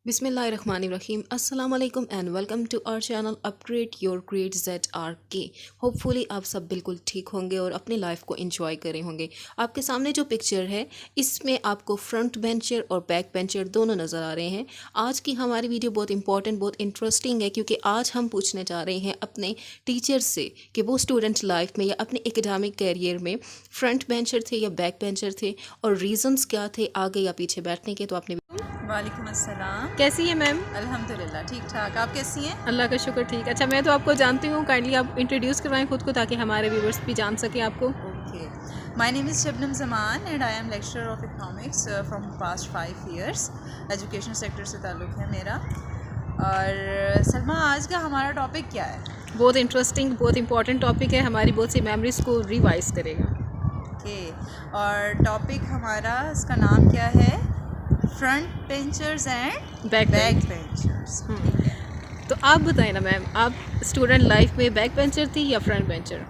बिस्मिल्लाहिर्रहमानिर्रहीम अस्सलाम वालेकुम and welcome to our channel upgrade your grade ZRK। Hopefully आप सब बिल्कुल ठीक होंगे और अपनी लाइफ को एंजॉय करे होंगे। आपके सामने जो पिक्चर है इसमें आपको फ्रंट बेंचर और बैक बेंचर दोनों नज़र आ रहे हैं। आज की हमारी वीडियो बहुत इंपॉर्टेंट बहुत इंटरेस्टिंग है क्योंकि आज हम पूछने जा रहे हैं अपने टीचर से कि वो स्टूडेंट लाइफ में या अपने एकेडमिक कैरियर में फ्रंट बेंचर थे या बैक बेंचर थे और रीज़न्स क्या थे आगे या पीछे बैठने के। तो आपने वालेकुम अस्सलाम। कैसी है मैम? अल्हम्दुलिल्लाह ठीक ठाक, आप कैसी हैं? अल्लाह का शुक्र ठीक। अच्छा, मैं तो आपको जानती हूँ, काइंडली आप इंट्रोड्यूस करवाएं खुद को ताकि हमारे व्यूवर्स भी जान सकें आपको। Okay, my name is Shabnam Zaman and I am lecturer of economics from past 5 years. Education sector से ताल्लुक़ है मेरा। और सलमा, आज का हमारा टॉपिक क्या है? बहुत इंटरेस्टिंग बहुत इंपॉर्टेंट टॉपिक है, हमारी बहुत सी मेमोरीज़ को रिवाइज करेगा। ओके, और टॉपिक हमारा, इसका नाम क्या है? Front benchers and back benchers. तो आप बताएं ना मैम, आप स्टूडेंट लाइफ में बैक बेंचर थी या फ्रंट बेंचर?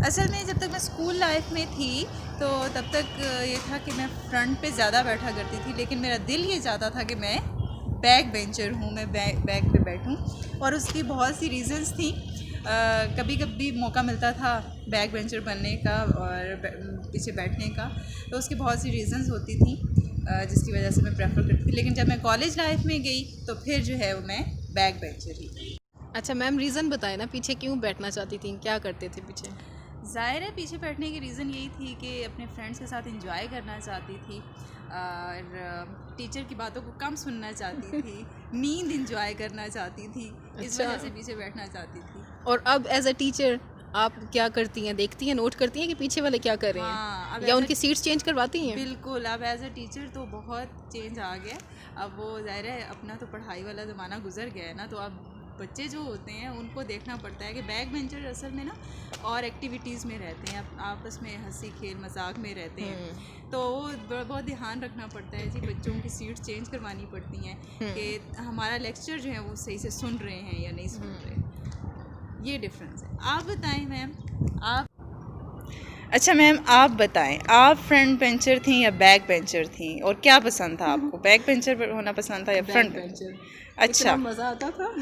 असल में जब तक मैं स्कूल लाइफ में थी तो तब तक ये था कि मैं फ्रंट पे ज़्यादा बैठा करती थी, लेकिन मेरा दिल ये चाहता था कि मैं बैक बेंचर हूँ, मैं बैक पे बैठूँ। और उसकी बहुत सी रीज़न्स थी। कभी कभी मौका मिलता था बैक बेंचर बनने का और पीछे बैठने का, तो उसकी बहुत सी रीज़न्स होती थी जिसकी वजह से मैं प्रेफर करती थी। लेकिन जब मैं कॉलेज लाइफ में गई तो फिर जो है वो मैं बैक बेंचर ही। अच्छा मैम, रीज़न बताएं ना, पीछे क्यों बैठना चाहती थी, क्या करते थे पीछे? ज़ाहिर है पीछे बैठने की रीज़न यही थी कि अपने फ्रेंड्स के साथ एंजॉय करना चाहती थी और टीचर की बातों को कम सुनना चाहती थी, नींद एंजॉय करना चाहती थी। इस अच्छा। वजह से पीछे बैठना चाहती थी। और अब एज अ टीचर आप क्या करती हैं, देखती हैं, नोट करती हैं कि पीछे वाले क्या कर रहे हाँ, हैं या उनकी सीट्स चेंज करवाती हैं? बिल्कुल, अब एज अ टीचर तो बहुत चेंज आ गया। अब वो ज़ाहिर है अपना तो पढ़ाई वाला ज़माना गुजर गया है ना, तो अब बच्चे जो होते हैं उनको देखना पड़ता है कि बैक बेंचर असल में ना और एक्टिविटीज़ में रहते हैं, आपस में हंसी खेल मजाक में रहते हैं, तो वो बहुत ध्यान रखना पड़ता है जी। बच्चों की सीट चेंज करवानी पड़ती हैं कि हमारा लेक्चर जो है वो सही से सुन रहे हैं या नहीं सुन रहे। ये डिफरेंस है। आप बताएं मैम, आप अच्छा मैम आप बताएं, आप फ्रंट बेंचर थी या बैक बेंचर थी और क्या पसंद था आपको? बैक बेंचर होना पसंद था या फ्रंट बेंचर? अच्छा, मज़ा आता था।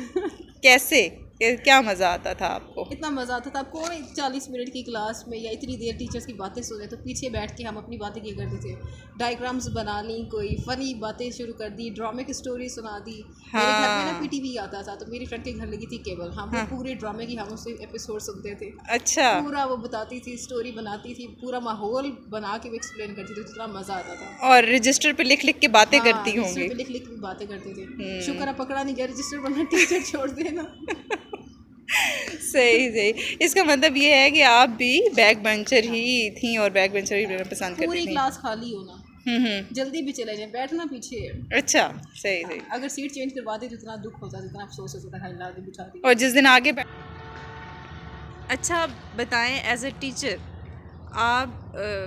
कैसे, क्या मज़ा आता था आपको? इतना मज़ा आता था। आपको 40 मिनट की क्लास में या इतनी देर टीचर्स की बातें सुने तो पीछे बैठ के हम अपनी बातें किया करते थे। डायग्राम्स बना ली, कोई फ़नी बातें शुरू कर दी, ड्रामे की स्टोरी सुना दी। मेरे घर में ना PTV आता था, तो मेरी फ्रेंड के घर लगी थी केबल, हम वो पूरे ड्रामे की हम उससे एपिसोड सुनते थे। अच्छा, पूरा वो बताती थी, स्टोरी बनाती थी, पूरा माहौल बना के वो एक्सप्लेन करती थी, इतना मज़ा आता था। और रजिस्टर पे लिख लिख के बातें करती रजिस्टर होंगी। पे लिख लिख के बातें करते थे। शुक्र है पकड़ा नहीं गया रजिस्टर बनना, टीचर छोड़ देना। सही सही, इसका मतलब ये है कि आप भी बैक बेंचर ही थी और बैक बेंचर ही रहना पसंद करती पूरी थी। क्लास खाली होना, जल्दी भी चले जाए, बैठना पीछे है। अच्छा, सही सही। अगर सीट चेंज करवा दी तो इतना दुख होता, इतना अफसोस होता था, हिला के बिठा दी। और जिस दिन आगे अच्छा बताएं, एज अ टीचर आप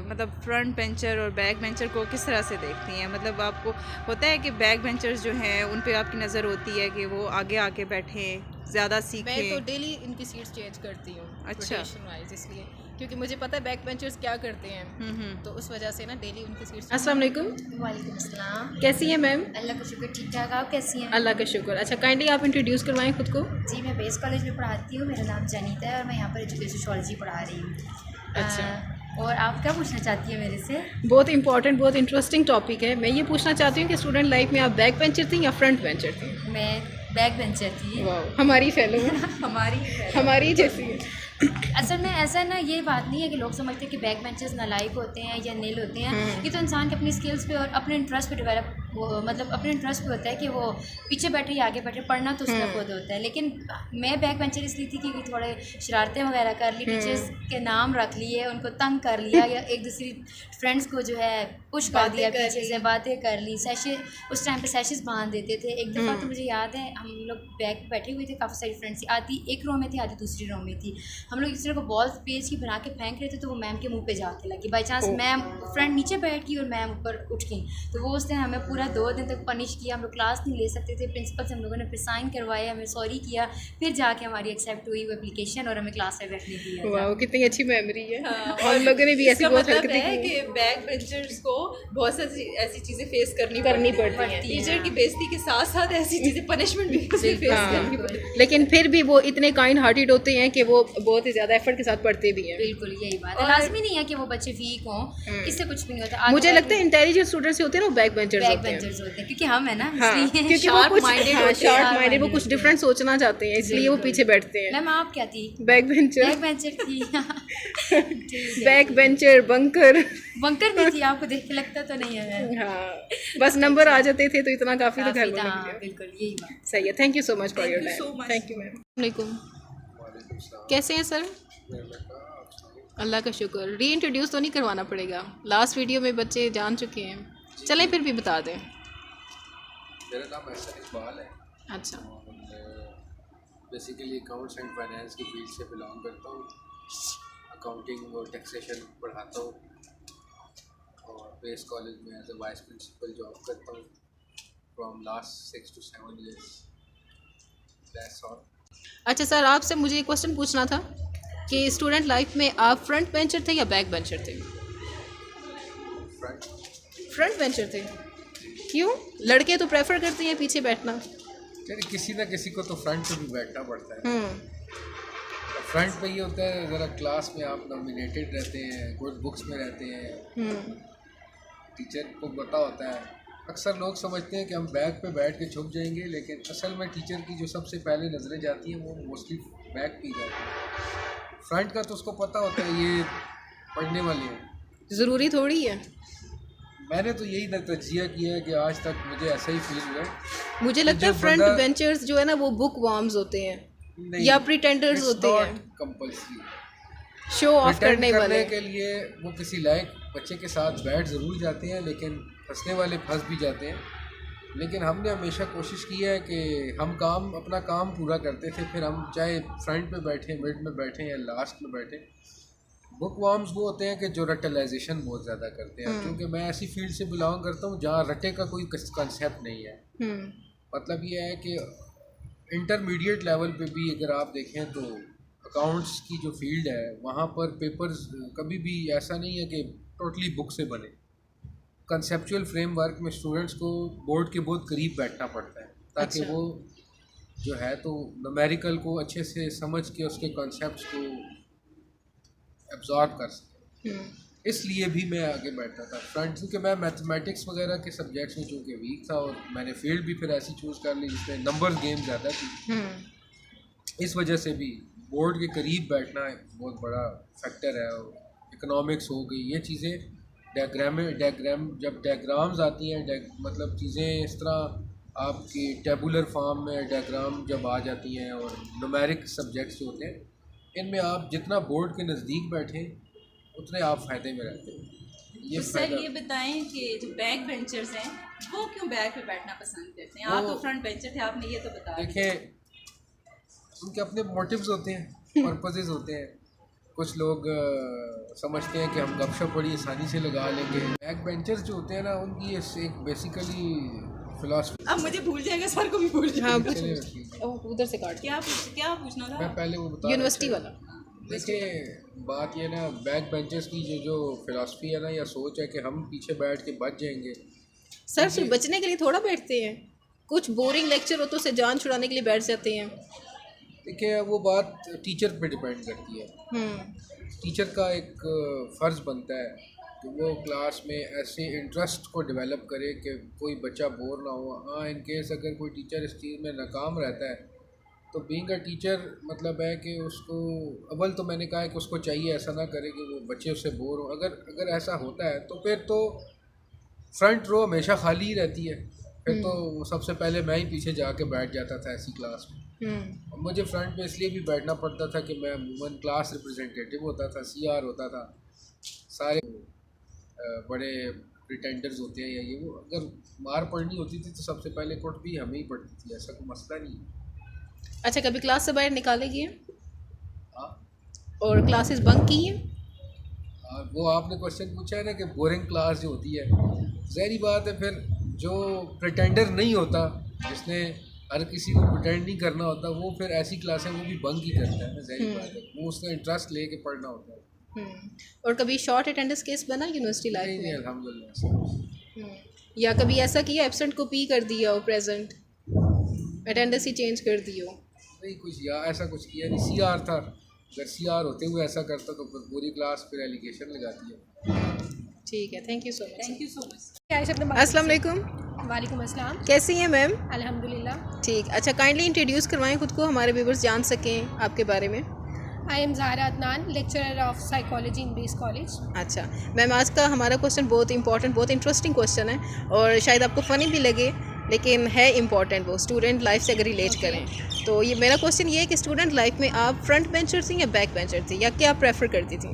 मतलब फ्रंट बेंचर और बैक बेंचर को किस तरह से देखती हैं? मतलब आपको होता है कि बैक बेंचर्स जो हैं उन पे आपकी नज़र होती है कि वो आगे आके बैठें, ज़्यादा सीखें? मैं तो डेली इनकी सीट्स चेंज करती हूँ। अच्छा। रोटेशन वाइज, इसलिए क्योंकि मुझे पता है बैक बेंचर्स क्या करते हैं, तो उस वजह से ना डेली उनकी सीट्स। अस्सलाम वालेकुम। वालेकुम अस्सलाम। कैसी हैं मैम? अल्लाह का शुक्र ठीक ठाक, आप कैसी हैं? अल्लाह का शुक्र। अच्छा, काइंडली आप इंट्रोड्यूस करवाएं खुद को। जी, मैं बेस कॉलेज में पढ़ाती हूँ, मेरा नाम जनीता है और मैं यहाँ पर एजुकेशन सोशियोलॉजी पढ़ा रही हूँ। अच्छा। और आप क्या पूछना चाहती हैं मेरे से? बहुत इंपॉर्टेंट बहुत इंटरेस्टिंग टॉपिक है। मैं ये पूछना चाहती हूँ कि स्टूडेंट लाइफ में आप बैक बेंचर थी या फ्रंट बेंचर थी? मैं बैक बेंचर थी। वाह, हमारी फेलो हमारी जैसी है। असल में ऐसा ना, ये बात नहीं है कि लोग समझते हैं कि बैक बेंचर्स नालायक होते हैं या नील होते हैं। ये तो इंसान के अपनी स्किल्स पे और अपने इंटरेस्ट पे डेवलप, मतलब अपने इंटरेस्ट पे होता है कि वो पीछे बैठे या आगे बैठे, पढ़ना तो उसका खुद होता है। लेकिन मैं बैक बेंचर इसलिए थी कि थोड़े शरारतें वगैरह कर ली, टीचर्स के नाम रख लिए, उनको तंग कर लिया या एक दूसरी फ्रेंड्स को जो है पुश कर दिया, पीछे से बातें कर ली। सेशन उस टाइम पे सेशंस बांध देते थे। एक दफ़ा तो मुझे याद है, हम लोग बैक बैठे हुए थे, काफ़ी सारी फ्रेंड्स, आधी एक रो में थी आधी दूसरी रो में थी। हम लोग एक दूसरे को बॉल पेज की बना के फेंक रहे थे, तो वो मैम के मुंह पे जाके लगी। बाई चांस मैम फ्रेंड नीचे बैठ गई और मैम ऊपर उठ गई, तो वो उस दिन हमें पूरा पूरा 2 दिन तक पनिश किया, हम लोग क्लास नहीं ले सकते थे, प्रिंसिपल से हम लोगों ने फिर साइन करवाया, हमें सॉरी किया, फिर जाके हमारी एक्सेप्ट हुई वो एप्लीकेशन और हमें क्लास में बैठने दिया। वाह, कितनी अच्छी मेमोरी है। हाँ, हम लोगों ने भी ऐसी बहुत मतलब हरकतें है की कि बैक बेंचर्स को बहुत सारी ऐसी चीज़ें फेस करनी पड़ती हैं। हैं। टीचर की बेइज्जती के साथ साथ ऐसी चीज़ें पनिशमेंट भी फेस करनी पड़ती हैं। लेकिन फिर भी वो इतने काइंड हार्टेड होते हैं कि वो बहुत ही ज़्यादा एफर्ट के साथ पढ़ते भी हैं। बिल्कुल यही बात है, लाजमी नहीं है कि वो बच्चे वीक हों, इससे कुछ नहीं होता। मुझे लगता है इंटेलिजेंट स्टूडेंट्स होते हैं ना, वो बैक बेंचर्स बैक होते हैं। बेंचर्स होते हैं क्योंकि हम है ना, हाँ, इसलिए क्योंकि वो sharp कुछ minded होते हैं, शार्प माइंडेड, वो कुछ डिफरेंट सोचना चाहते हैं, इसलिए वो पीछे बैठते हैं। मैम आप क्या थी? Back bencher. बैक बेंचर थी। Back bencher, bunker. बंकर भी थी, आपको देख के लगता तो नहीं है। हाँ, बस नंबर आ जाते थे तो इतना काफ़ी, तो घर में हाँ, बिल्कुल यही बात। सही है। Thank you so much for your Thank you so time. much. Thank you ma'am. वालेकुम, कैसे हैं सर? अल्लाह का शुक्र। री इंट्रोड्यूस तो नहीं करवाना पड़ेगा, लास्ट वीडियो में बच्चे जान चुके हैं, चलें फिर भी बता दें। मेरा नाम एहसन इकबाल है। अच्छा, बेसिकली अकाउंट्स एंड फाइनेंस की फील्ड से बिलोंग करता हूँ। अकाउंटिंग और टैक्सेशन पढ़ाता हूँ और बेस कॉलेज में as a vice principal job करता हूँ from last 6 to 7 years। That's all. अच्छा सर, आपसे मुझे एक क्वेश्चन पूछना था कि स्टूडेंट लाइफ में आप फ्रंट बेंचर थे या बैक बेंचर थे? फ्रंट बेंचर थे। क्यों? लड़के तो प्रेफर करते हैं पीछे बैठना। चलिए, किसी ना किसी को तो फ्रंट पे भी बैठना पड़ता है। फ्रंट पे ये होता है, ज़रा क्लास में आप नॉमिनेटेड रहते हैं, गुड बुक्स में रहते हैं, टीचर को पता होता है। अक्सर लोग समझते हैं कि हम बैक पे बैठ के छुप जाएंगे, लेकिन असल में टीचर की जो सबसे पहले नज़रें जाती हैं वो मोस्टली बैक पे जाती है। फ्रंट का तो उसको पता होता है ये पढ़ने वाले हैं। ज़रूरी थोड़ी है। मैंने तो यही तजिया किया है कि आज तक मुझे ऐसा ही फील हुआ है। मुझे लगता है फ्रंट बेंचर्स जो है ना वो बुक वार्म्स होते हैं या प्रिटेंडर्स होते हैं, कंपल्सरी शो ऑफ करने वाले। के लिए वो किसी लायक बच्चे के साथ बैठ ज़रूर जाते हैं, लेकिन फंसने वाले फंस भी जाते हैं। लेकिन हमने हमेशा कोशिश की है कि हम अपना काम पूरा करते थे, फिर हम चाहे फ्रंट पे बैठें, मिड में बैठें या लास्ट में बैठें। बुक वार्म्स वो होते हैं कि जो रटलाइजेशन बहुत ज़्यादा करते हैं, क्योंकि मैं ऐसी फील्ड से बिलोंग करता हूँ जहाँ रटे का कोई कंसेप्ट नहीं है। मतलब ये है कि इंटरमीडिएट लेवल पे भी अगर आप देखें तो अकाउंट्स की जो फील्ड है वहाँ पर पेपर्स कभी भी ऐसा नहीं है कि टोटली बुक से बने। कंसेप्चुअल फ्रेमवर्क में स्टूडेंट्स को बोर्ड के बहुत करीब बैठना पड़ता है ताकि वो जो है तो न्यूमेरिकल को अच्छे से समझ के उसके कॉन्सेप्ट्स को एब्जॉर्ब कर सके। इसलिए भी मैं आगे बैठता था फ्रंट, क्योंकि मैं मैथमेटिक्स वगैरह के सब्जेक्ट्स में चूँकि वीक था और मैंने फील्ड भी फिर ऐसी चूज़ कर ली जिसमें नंबर्स गेम ज़्यादा थी। इस वजह से भी बोर्ड के करीब बैठना एक बहुत बड़ा फैक्टर है। इकोनॉमिक्स हो गई, ये चीज़ें डायग्राम जब डायग्राम्स आती हैं, मतलब चीज़ें इस तरह आपकी टेबुलर फॉर्म में डायग्राम जब आ जाती हैं और न्यूमेरिक सब्जेक्ट्स जो होते हैं, इनमें आप जितना बोर्ड के नज़दीक बैठें उतने आप फ़ायदे में रहते हैं। ये सर ये बताएं कि जो बैक बेंचर्स हैं वो क्यों बैक पे बैठना पसंद करते हैं? आप तो फ्रंट बेंचर थे, आपने ये तो बता दिया। देखिए, उनके अपने मोटिव्स होते हैं, पर्पसेस होते हैं। कुछ लोग समझते हैं कि हम गपशप बड़ी आसानी से लगा लेंगे। बैक बेंचर्स जो होते हैं ना, उनकी एक बेसिकली फिलॉसफी। अब मुझे भूल जाएगा, सर को भी भूल जाएगा। हाँ, उधर से काट। क्या पूछना था? मैं पहले वो बता यूनिवर्सिटी वाला। देखिए, बात ये ना, बैक बेंचर्स की जो फिलॉसफी है ना या सोच है कि हम पीछे बैठ के बच जाएंगे। सर सिर्फ बचने के लिए थोड़ा बैठते हैं, कुछ बोरिंग लेक्चर हो तो उसे जान छुड़ाने के लिए बैठ जाते हैं। देखिए, वो बात टीचर पे डिपेंड करती है। टीचर का एक फ़र्ज़ बनता है कि वो क्लास में ऐसे इंटरेस्ट को डेवलप करे कि कोई बच्चा बोर ना हो। हाँ, इन केस अगर कोई टीचर इस चीज़ में नाकाम रहता है तो बीइंग अ टीचर मतलब है कि उसको अव्वल तो मैंने कहा है कि उसको चाहिए ऐसा ना करे कि वो बच्चे उससे बोर हो। अगर ऐसा होता है तो फिर तो फ्रंट रो हमेशा खाली ही रहती है। फिर तो सबसे पहले मैं ही पीछे जाके बैठ जाता था ऐसी क्लास में। और मुझे फ्रंट पे इसलिए भी बैठना पड़ता था कि मैं अमूमन क्लास रिप्रेजेंटेटिव होता था, सीआर होता था। सारे बड़े प्रिटेंडर्स होते हैं या ये वो, अगर मार पड़नी होती थी तो सबसे पहले कुट भी हमें ही पड़ती थी, ऐसा कोई मसला नहीं है। अच्छा, कभी क्लास से बाहर निकाले गए हाँ, और क्लासेस बंक की हैं? वो आपने क्वेश्चन पूछा है ना कि बोरिंग क्लास जो होती है, ज़ाहिर बात है फिर जो प्रिटेंडर नहीं होता, जिसने हर किसी को प्रिटेंड नहीं करना होता, वो फिर ऐसी क्लासें वो भी बंक ही करता है ना, सही बात है। वो उसका इंटरेस्ट लेके पढ़ना होता है। और कभी शॉर्ट अटेंडेंस केस बना यूनिवर्सिटी नहीं लाइफ नहीं, में? अल्हम्दुलिल्लाह। या कभी ऐसा किया एब्सेंट को पी कर दिया हो, प्रेजेंट अटेंडेंस ही चेंज कर दी हो? नहीं कुछ या ऐसा कुछ किया नहीं। सीआर था, अगर सीआर होते हुए ऐसा करता तो फिर पूरी क्लास फिर एलिगेशन लगाती है। ठीक है, thank you so much. Thank you so much. अस्सलाम वालेकुम, वालेकुम अस्सलाम। कैसी हैं मैम? अल्हम्दुलिल्लाह। ठीक, अच्छा काइंडली इंट्रोड्यूस करवाएं खुद को, हमारे व्यूवर्स जान सकें आपके बारे में। I am Zahra Adnan, lecturer of psychology in base college. अच्छा मैम, आज का हमारा क्वेश्चन बहुत इंपॉर्टेंट, बहुत इंटरेस्टिंग क्वेश्चन है और शायद आपको फ़नी भी लगे, लेकिन है इम्पॉर्टेंट। वो स्टूडेंट लाइफ से अगर रिलेट करें तो ये मेरा क्वेश्चन ये है कि स्टूडेंट लाइफ में आप फ्रंट बेंचर थी या बैक बेंचर थी, या क्या प्रेफर करती थी?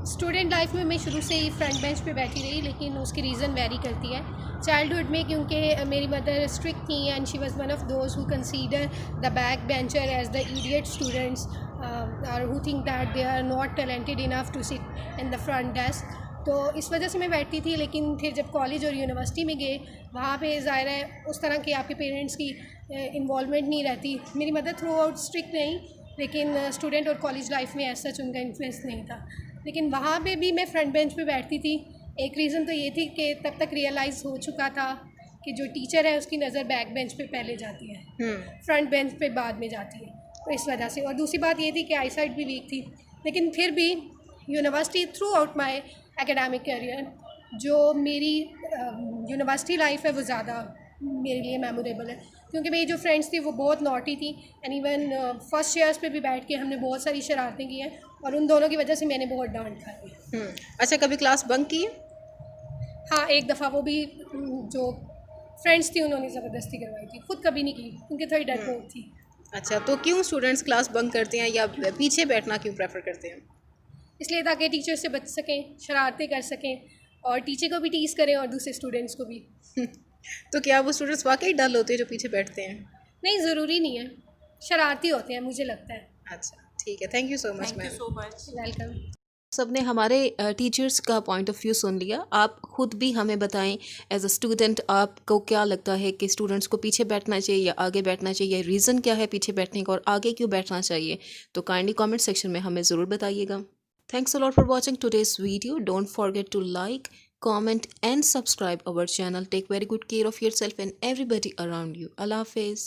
स्टूडेंट लाइफ में मैं शुरू से ही फ्रंट बेंच पे बैठी रही, लेकिन उसकी रीज़न वेरी करती है। चाइल्डहुड में क्योंकि मेरी मदर स्ट्रिक्ट थी and she was one of those who consider the back bencher as the idiot students और who think that they are not talented enough to sit in the front desk. तो इस वजह से मैं बैठती थी। लेकिन फिर जब कॉलेज और यूनिवर्सिटी में गए, वहाँ पे ज़ाहिर है उस तरह के आपके पेरेंट्स की इन्वॉल्वमेंट नहीं रहती। मेरी मदर थ्रू आउट स्ट्रिक्ट नहीं, लेकिन स्टूडेंट और कॉलेज लाइफ में ऐसा उनका इन्फ्लुएंस नहीं था। लेकिन वहाँ पे भी मैं फ्रंट बेंच पे बैठती थी। एक रीज़न तो ये थी कि तब तक रियलाइज़ हो चुका था कि जो टीचर है उसकी नज़र बैक बेंच पे पहले जाती है, फ्रंट बेंच पे बाद में जाती है, तो इस वजह से। और दूसरी बात ये थी कि आई साइट भी वीक थी। लेकिन फिर भी university through out my academic career, जो मेरी यूनिवर्सिटी लाइफ है वो ज़्यादा मेरे लिए मेमोरेबल है, क्योंकि मेरी जो फ्रेंड्स थी वो बहुत नॉटी थी एंड इवन फर्स्ट ईयर्स पे भी बैठ के हमने बहुत सारी शरारतें की हैं और उन दोनों की वजह से मैंने बहुत डांट खाई है। अच्छा, कभी क्लास बंक की? हाँ, एक दफ़ा, वो भी जो फ्रेंड्स थी उन्होंने ज़बरदस्ती करवाई थी, खुद कभी नहीं की क्योंकि थोड़ी डरपोक थी। अच्छा, तो क्यों स्टूडेंट्स क्लास बंक करते हैं या पीछे बैठना क्यों प्रेफर करते हैं? इसलिए ताकि टीचर से बच सकें, शरारतें कर सकें और टीचर को भी टीस करें और दूसरे स्टूडेंट्स को भी। तो क्या वो स्टूडेंट्स वाकई डल होते हैं जो पीछे बैठते हैं? नहीं, ज़रूरी नहीं है, शरारती होते हैं मुझे लगता है। अच्छा ठीक है, thank you so much thank you ma'am. So much. Welcome. सबने हमारे टीचर्स का पॉइंट ऑफ व्यू सुन लिया। आप खुद भी हमें बताएं एज अ स्टूडेंट आपको क्या लगता है कि स्टूडेंट्स को पीछे बैठना चाहिए या आगे बैठना चाहिए, रीज़न क्या है पीछे बैठने का और आगे क्यों बैठना चाहिए? तो काइंडली कमेंट सेक्शन में हमें ज़रूर बताइएगा। Thanks a lot for watching today's video. Don't forget to like, comment and subscribe our channel. Take very good care of yourself and everybody around you. Allah Hafiz.